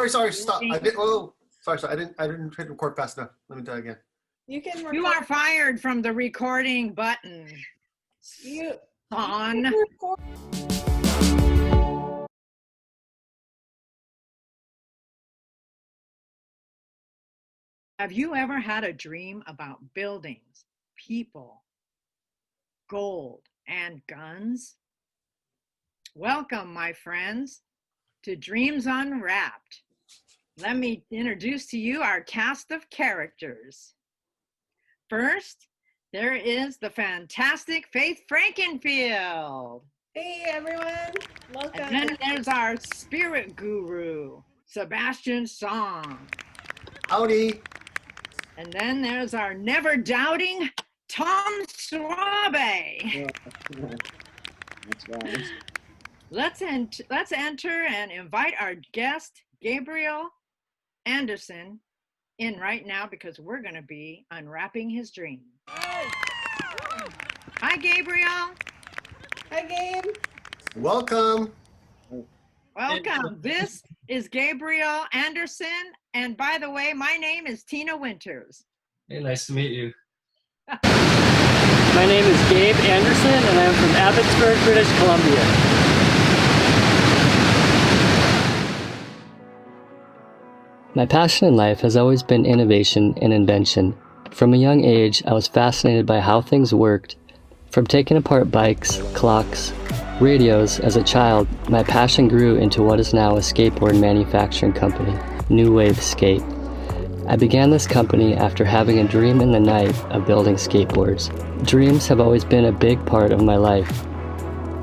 sorry, stop. I did. Oh, sorry. I didn't hit record fast enough. Let me try again. You are fired from the recording button. On. Have you ever had a dream about buildings, people, gold, and guns? Welcome, my friends, to Dreams Unwrapped. Let me introduce to you our cast of characters. First, there is the fantastic Faith Frankenfield. Hey, everyone. Welcome. And then there's our spirit guru, Sebastian Song. Howdy. And then there's our never doubting Tom Swabe. That's right. Let's enter and invite our guest, Gabriel Anderson, in right now because we're going to be unwrapping his dream. Hi, Gabriel. Hi, Gabe. Welcome. Welcome. This is Gabriel Anderson. And by the way, my name is Tina Winters. Hey, nice to meet you. My name is Gabe Anderson, and I'm from Abbotsford, British Columbia. My passion in life has always been innovation and invention. From a young age, I was fascinated by how things worked. From taking apart bikes, clocks, radios as a child, my passion grew into what is now a skateboard manufacturing company, New Wave Skate. I began this company after having a dream in the night of building skateboards. Dreams have always been a big part of my life.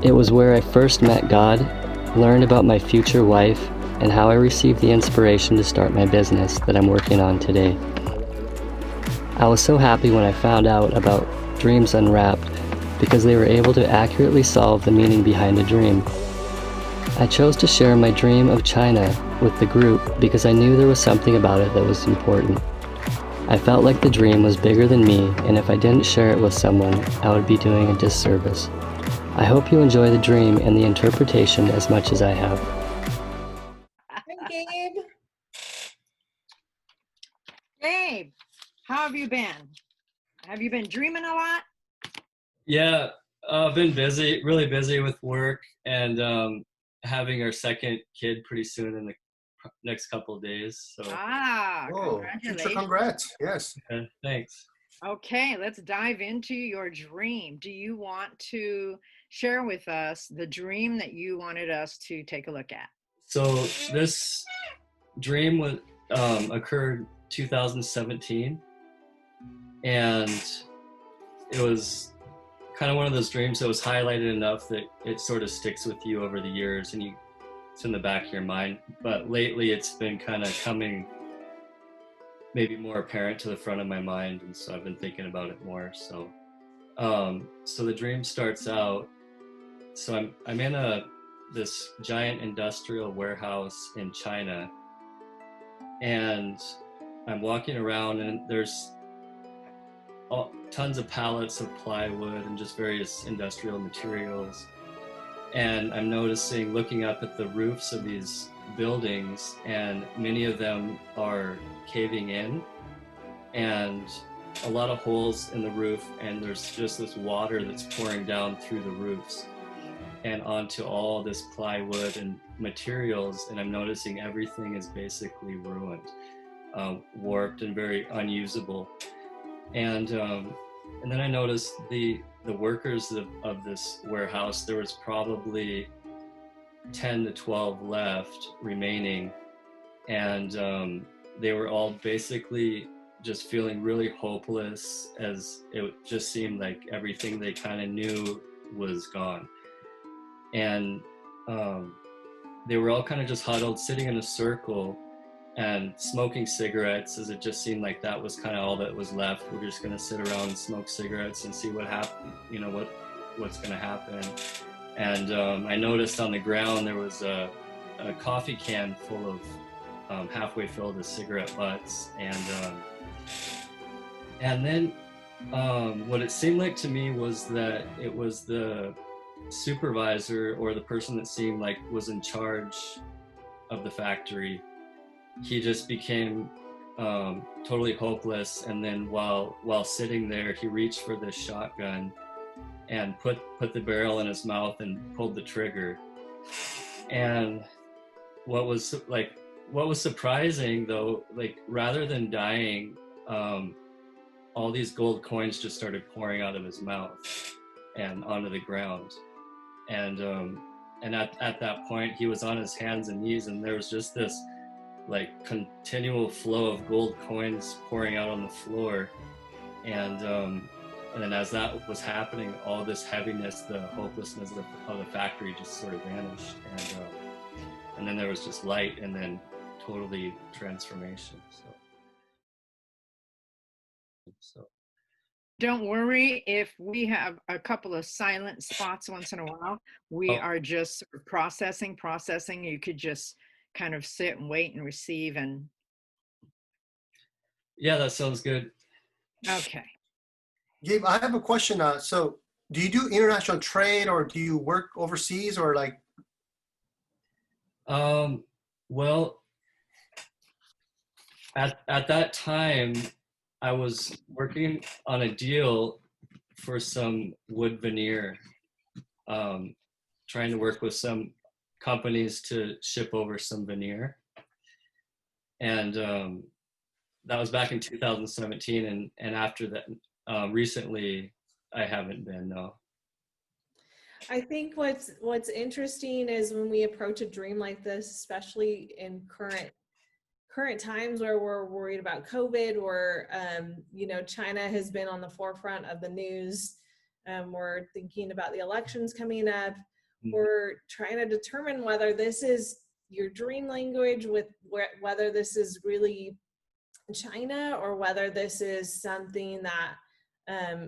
It was where I first met God, learned about my future wife, and how I received the inspiration to start my business that I'm working on today. I was so happy when I found out about Dreams Unwrapped because they were able to accurately solve the meaning behind a dream. I chose to share my dream of China with the group because I knew there was something about it that was important. I felt like the dream was bigger than me, and if I didn't share it with someone, I would be doing a disservice. I hope you enjoy the dream and the interpretation as much as I have. Hi, Gabe. Gabe, how have you been? Have you been dreaming a lot? Yeah, I've been busy, really busy with work, and having our second kid pretty soon in the next couple of days. So. Congratulations. Congrats. Yes. Thanks. Okay, let's dive into your dream. Do you want to share with us the dream that you wanted us to take a look at? So this dream was occurred 2017, and it was kind of one of those dreams that was highlighted enough that it sort of sticks with you over the years, and it's in the back of your mind. But lately it's been kind of coming maybe more apparent to the front of my mind, and so I've been thinking about it more. So the dream starts out, so I'm in this giant industrial warehouse in China, and I'm walking around, and there's tons of pallets of plywood and just various industrial materials. And I'm noticing, looking up at the roofs of these buildings, and many of them are caving in, and a lot of holes in the roof, and there's just this water that's pouring down through the roofs and onto all this plywood and materials. And I'm noticing everything is basically ruined, warped and very unusable. And then I noticed the workers of this warehouse, there was probably 10 to 12 left remaining, and they were all basically just feeling really hopeless, as it just seemed like everything they kind of knew was gone. And they were all kind of just huddled, sitting in a circle and smoking cigarettes, as it just seemed like that was kind of all that was left. We're just going to sit around and smoke cigarettes and see what happened, what's going to happen. And I noticed on the ground there was a coffee can full of halfway filled with cigarette butts, and then what it seemed like to me was that it was the supervisor, or the person that seemed like was in charge of the factory, he just became totally hopeless. And then while sitting there, he reached for this shotgun and put the barrel in his mouth and pulled the trigger. And what was surprising though, like rather than dying, all these gold coins just started pouring out of his mouth and onto the ground. And at that point, he was on his hands and knees, and there was just this like continual flow of gold coins pouring out on the floor. And then as that was happening, all this heaviness, the hopelessness of the factory just sort of vanished. And then there was just light, and then totally transformation. So. Don't worry if we have a couple of silent spots once in a while. We are just processing. You could just kind of sit and wait and receive. And yeah, that sounds good. Okay. Gabe, I have a question. So do you do international trade, or do you work overseas, or like? Well, at that time, I was working on a deal for some wood veneer, trying to work with some companies to ship over some veneer. And that was back in 2017. And after that, recently, I haven't been, no. I think what's interesting is when we approach a dream like this, especially in current times where we're worried about COVID, where China has been on the forefront of the news. We're thinking about the elections coming up. We're trying to determine whether this is your dream language, whether this is really China, or whether this is something that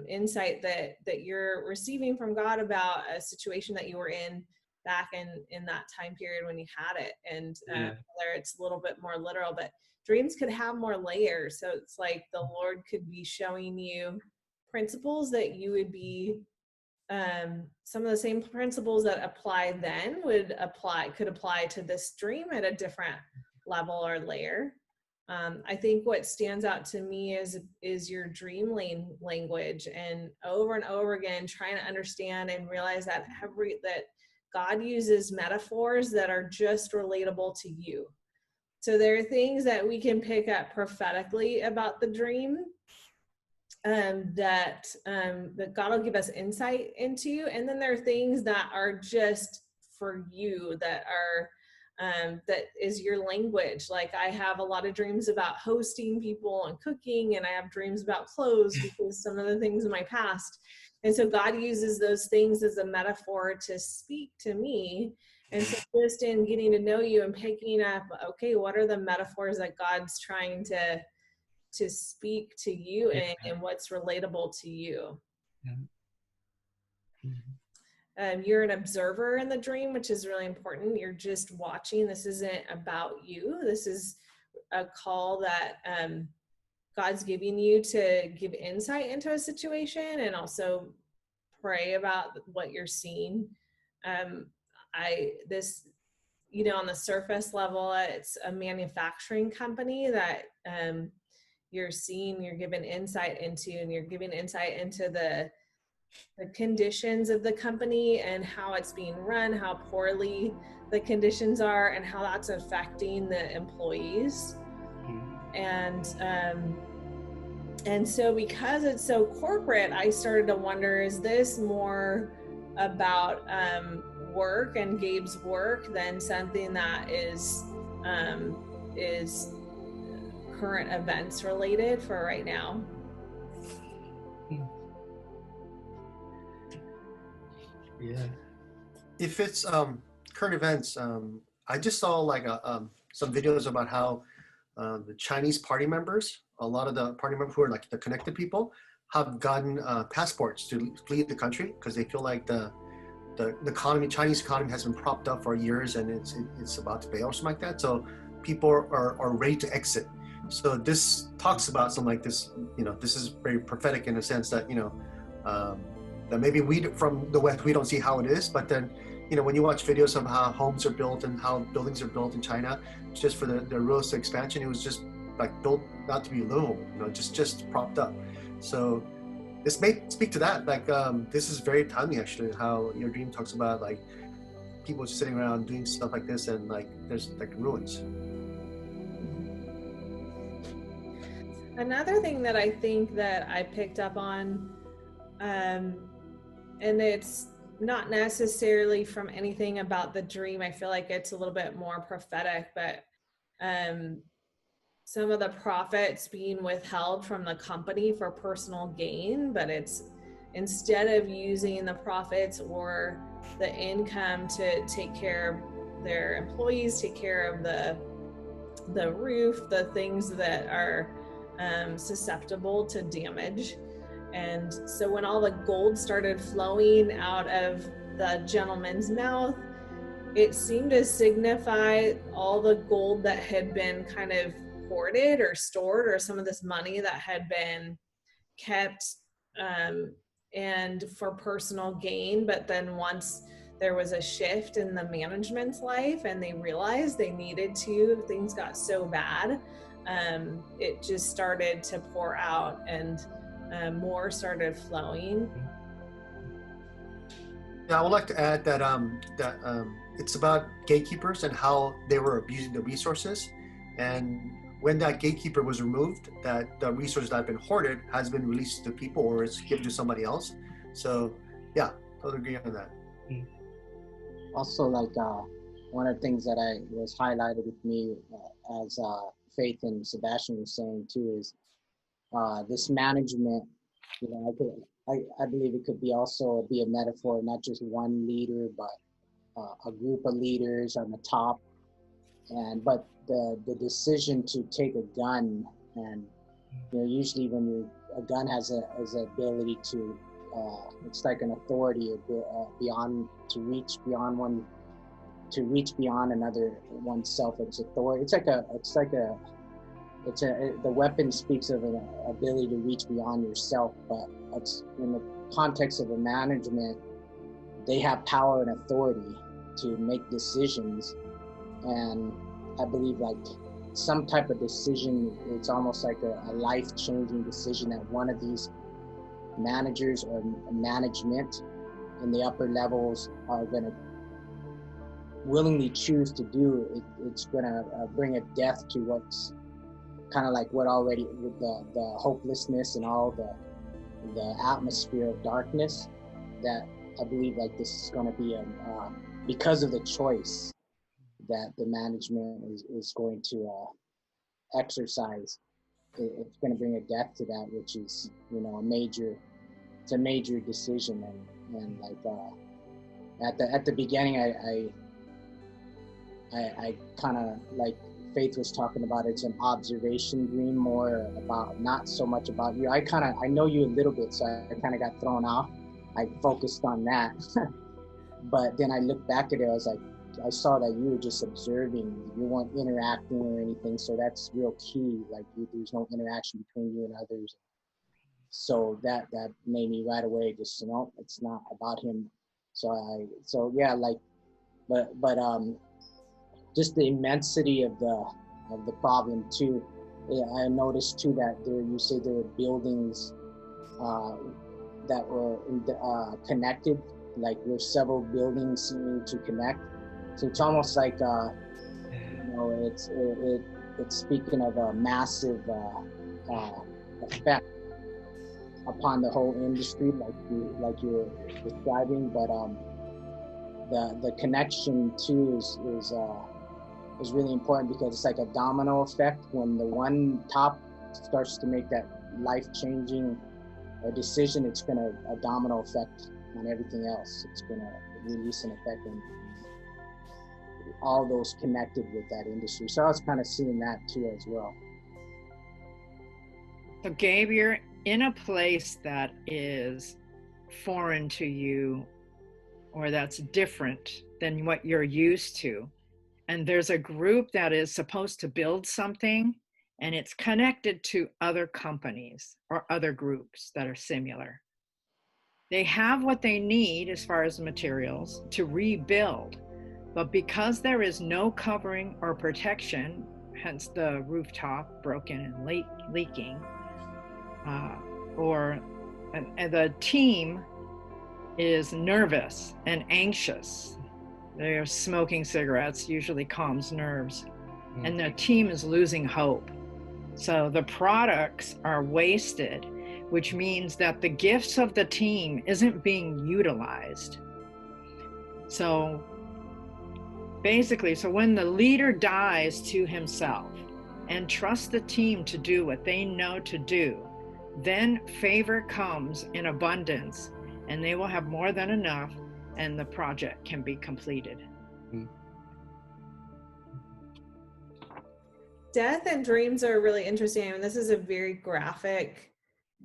insight that you're receiving from God about a situation that you were in back in that time period when you had it. And whether it's a little bit more literal, but dreams could have more layers. So it's like the Lord could be showing you principles that you would be, some of the same principles that apply then could apply to this dream at a different level or layer. I think what stands out to me is your dream language, and over again, trying to understand and realize that that God uses metaphors that are just relatable to you. So there are things that we can pick up prophetically about the dream, that God will give us insight into. And then there are things that are just for you, that is your language. Like I have a lot of dreams about hosting people and cooking, and I have dreams about clothes because some of the things in my past. And so God uses those things as a metaphor to speak to me. And so just in getting to know you and picking up, okay, what are the metaphors that God's trying to speak to you, and what's relatable to you? You're an observer in the dream, which is really important. You're just watching. This isn't about you. This is a call that God's giving you to give insight into a situation and also pray about what you're seeing. On the surface level, it's a manufacturing company that you're giving insight into, and you're giving insight into the conditions of the company and how it's being run, how poorly the conditions are, and how that's affecting the employees. And so because it's so corporate, I started to wonder, is this more about work and Gabe's work than something that is current events related for right now? Yeah. If it's current events, I just saw like some videos about how the Chinese party members, a lot of the party members who are like the connected people, have gotten passports to flee the country because they feel like the Chinese economy has been propped up for years and it's about to fail or something like that. So people are ready to exit. So this talks about something like this. This is very prophetic in a sense that that maybe we from the West we don't see how it is, but then when you watch videos of how homes are built and how buildings are built in China, just for the real estate expansion, it was just like built not to be livable, just propped up. So this may speak to that. Like, this is very timely, actually, how your dream talks about like people just sitting around doing stuff like this, and like there's like ruins. Another thing that I think that I picked up on, and it's not necessarily from anything about the dream. I feel like it's a little bit more prophetic, but some of the profits being withheld from the company for personal gain, but it's instead of using the profits or the income to take care of their employees, take care of the roof, the things that are susceptible to damage. And so when all the gold started flowing out of the gentleman's mouth, it seemed to signify all the gold that had been kind of hoarded or stored, or some of this money that had been kept and for personal gain. But then once there was a shift in the management's life and they realized they needed to, things got so bad, it just started to pour out, and more started flowing. Yeah, I would like to add that it's about gatekeepers and how they were abusing the resources, and when that gatekeeper was removed, that the resource that had been hoarded has been released to people or is given to somebody else. So yeah, totally agree on that. Also, like one of the things that I was highlighted with me as Faith and Sebastian was saying too is this management. I believe it could be also be a metaphor, not just one leader, but a group of leaders on the top, but the decision to take a gun, and usually when a gun has a ability to it's like an authority beyond to reach beyond another oneself. It's authority. The weapon speaks of an ability to reach beyond yourself, but it's in the context of a management, they have power and authority to make decisions. And I believe like some type of decision, it's almost like a life-changing decision that one of these managers or management in the upper levels are going to willingly choose to do. It's going to bring a death to what's kind of like what already with the hopelessness and all the atmosphere of darkness, that I believe like this is going to be because of the choice that the management is going to exercise. It's going to bring a death to that, which is it's a major decision. And like at the beginning I kind of like Faith was talking about, it's an observation dream, more about not so much about you. I know you a little bit, so I kind of got thrown off. I focused on that. But then I looked back at it, I saw that you were just observing. You weren't interacting or anything, so that's real key. Like there's no interaction between you and others. So that made me right away just, it's not about him. But just the immensity of the problem too. Yeah, I noticed too that you say there were buildings that were connected, like there's several buildings seeming to connect. So it's almost like it's speaking of a massive effect upon the whole industry, like you're describing. But the connection too is really important, because it's like a domino effect. When the one top starts to make that life-changing decision, it's gonna a domino effect on everything else. It's gonna release an effect on all those connected with that industry. So I was kind of seeing that too as well. So Gabe, you're in a place that is foreign to you, or that's different than what you're used to. And there's a group that is supposed to build something, and it's connected to other companies or other groups that are similar. They have what they need as far as materials to rebuild, but because there is no covering or protection, hence the rooftop broken and leaking, and the team is nervous and anxious. They're smoking cigarettes, usually calms nerves, and the team is losing hope. So the products are wasted, which means that the gifts of the team isn't being utilized. So basically, so when the leader dies to himself and trusts the team to do what they know to do, then favor comes in abundance and they will have more than enough and the project can be completed. Death and dreams are really interesting. And this is a very graphic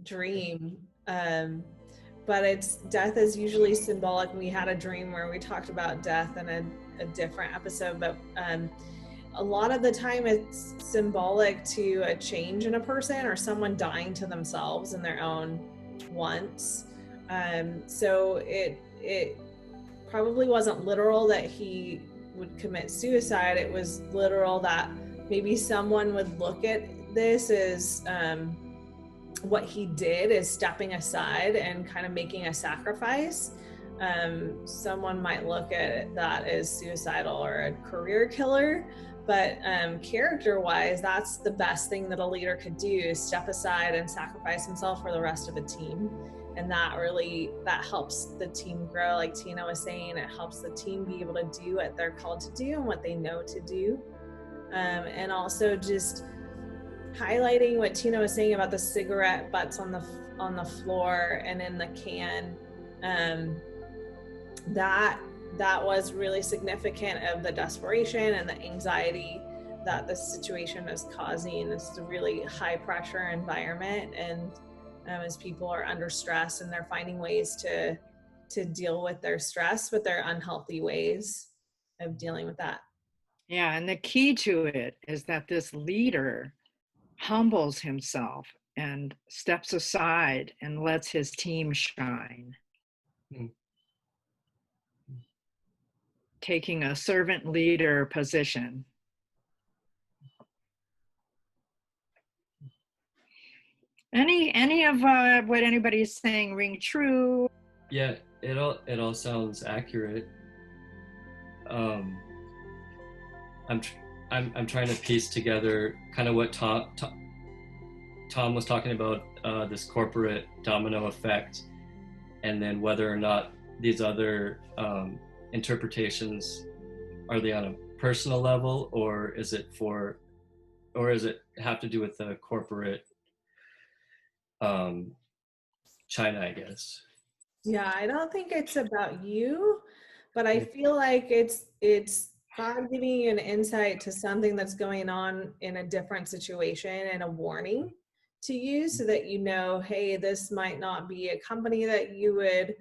dream. But death is usually symbolic. We had a dream where we talked about death in a different episode, but a lot of the time it's symbolic to a change in a person or someone dying to themselves and their own wants. So it probably wasn't literal that he would commit suicide. It was literal that maybe someone would look at this as what he did is stepping aside and kind of making a sacrifice. Someone might look at that as suicidal or a career killer, but character-wise, that's the best thing that a leader could do, is step aside and sacrifice himself for the rest of a team. And that helps the team grow. Like Tina was saying, it helps the team be able to do what they're called to do and what they know to do. And also just highlighting what Tina was saying about the cigarette butts on the floor and in the can. That was really significant of the desperation and the anxiety that the situation is causing. It's a really high pressure environment, and as people are under stress and they're finding ways to deal with their stress, but they're unhealthy ways of dealing with that. Yeah, and the key to it is that this leader humbles himself and steps aside and lets his team shine. Taking a servant leader position. Any of what anybody is saying ring true? Yeah, it all sounds accurate. I'm trying to piece together kind of what Tom was talking about, this corporate domino effect, and then whether or not these other interpretations, are they on a personal level, or is it have to do with the corporate China, I guess. Yeah, I don't think it's about you, but I feel like it's God giving you an insight to something that's going on in a different situation and a warning to you, so that you know, hey, this might not be a company that you would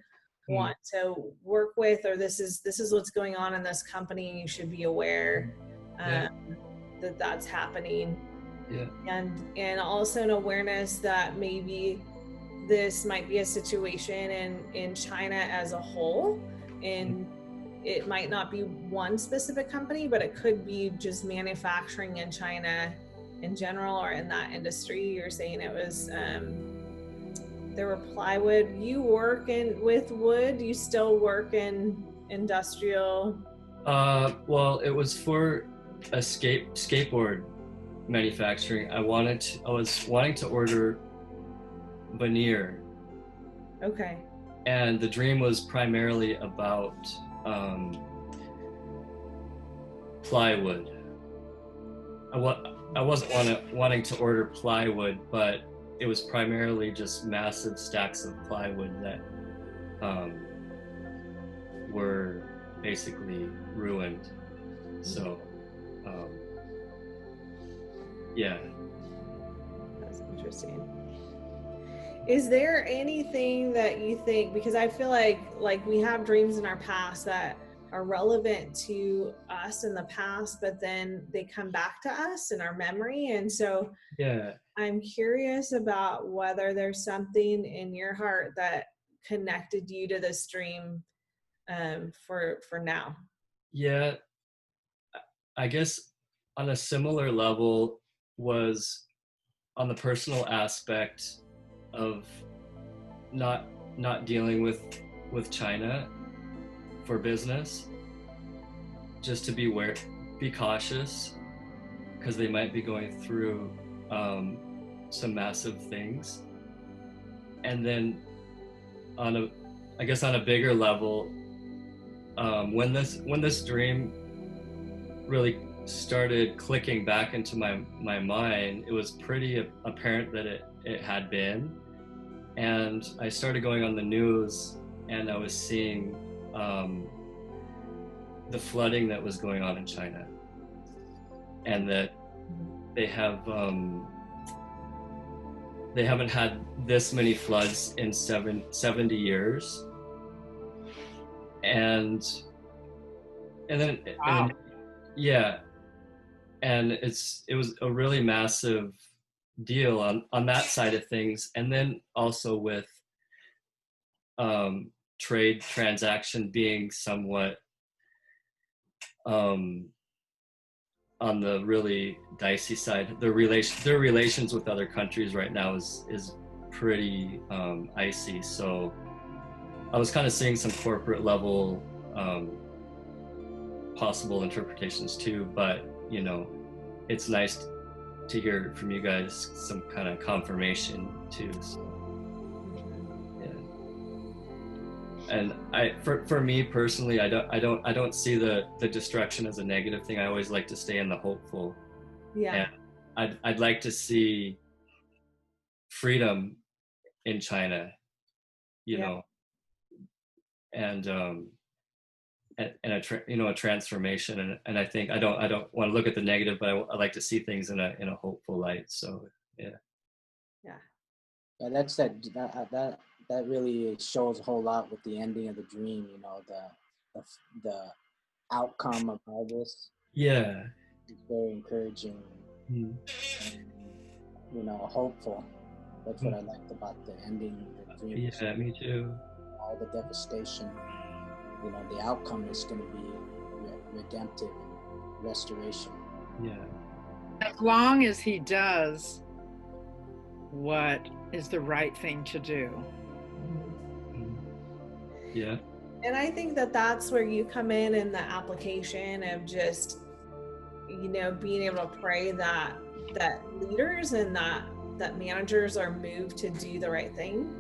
want to work with, or this is what's going on in this company, and you should be aware that that's happening. Yeah. And also an awareness that maybe this might be a situation in China as a whole, and it might not be one specific company, but it could be just manufacturing in China in general, or in that industry. You're saying it was there were plywood. You work with wood? You still work in industrial? Well, it was for a skateboard manufacturing. I was wanting to order veneer. Okay. And the dream was primarily about plywood. I wasn't wanting to order plywood, but it was primarily just massive stacks of plywood that were basically ruined. So, yeah. That's interesting. Is there anything that you think, because I feel like we have dreams in our past that are relevant to us in the past, but then they come back to us in our memory. And so yeah, I'm curious about whether there's something in your heart that connected you to this dream for now? Yeah, I guess on a similar level was on the personal aspect of not dealing with China for business, just to be cautious, because they might be going through some massive things. And then on a bigger level, when this dream really started clicking back into my mind, it was pretty apparent that it had been. And I started going on the news, and I was seeing the flooding that was going on in China, and that they haven't had this many floods in 70 years. And then, Wow. yeah, and it was a really massive deal on that side of things. And then also with trade transaction being somewhat on the really dicey side, their relations with other countries right now is pretty icy. So I was kind of seeing some corporate level possible interpretations too, but you know, it's nice to hear from you guys some kind of confirmation too. So yeah. And for me personally, I don't see the destruction as a negative thing. I always like to stay in the hopeful. Yeah. And I'd like to see freedom in China, you know, and a transformation. And I think I don't want to look at the negative, but I like to see things in a hopeful light. So yeah. Yeah, that really shows a whole lot with the ending of the dream. You know, the outcome of all this. Yeah. It's very encouraging. And, you know, hopeful. That's what I liked about the ending of the dream. Yeah, me too. All the devastation. You know, the outcome is going to be redemptive and restoration. Yeah. As long as he does what is the right thing to do. Yeah. And I think that that's where you come in the application of just, you know, being able to pray that leaders and that managers are moved to do the right thing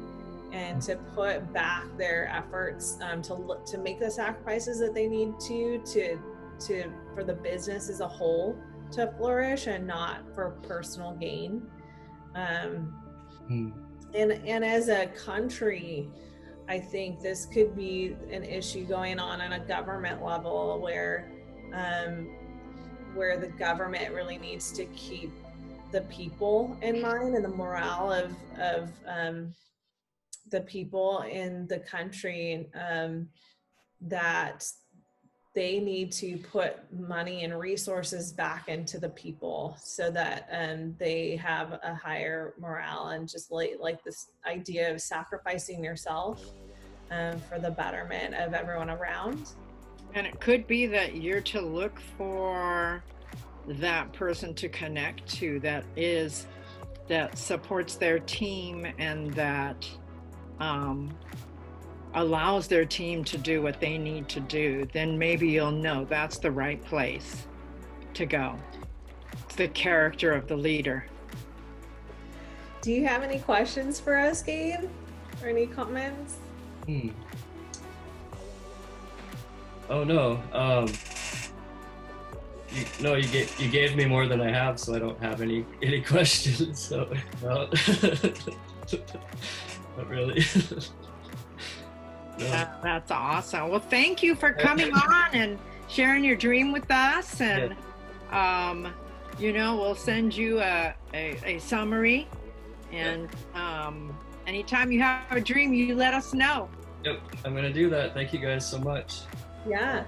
and to put back their efforts to make the sacrifices that they need to for the business as a whole to flourish and not for personal gain. And as a country, I think this could be an issue going on a government level where the government really needs to keep the people in mind and the morale of the people in the country, that they need to put money and resources back into the people so that they have a higher morale, and just like this idea of sacrificing yourself for the betterment of everyone around. And it could be that you're to look for that person to connect to that supports their team and that allows their team to do what they need to do. Then maybe you'll know that's the right place to go. It's the character of the leader. Do you have any questions for us, Gabe, or any comments? Oh no. You gave me more than I have, so I don't have any questions. So no. Not really. No. That's awesome. Well, thank you for coming on and sharing your dream with us. And you know, we'll send you a summary. And anytime you have a dream, you let us know. Yep, I'm gonna do that. Thank you guys so much. Yeah.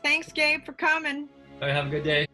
Thanks, Gabe, for coming. All right, have a good day.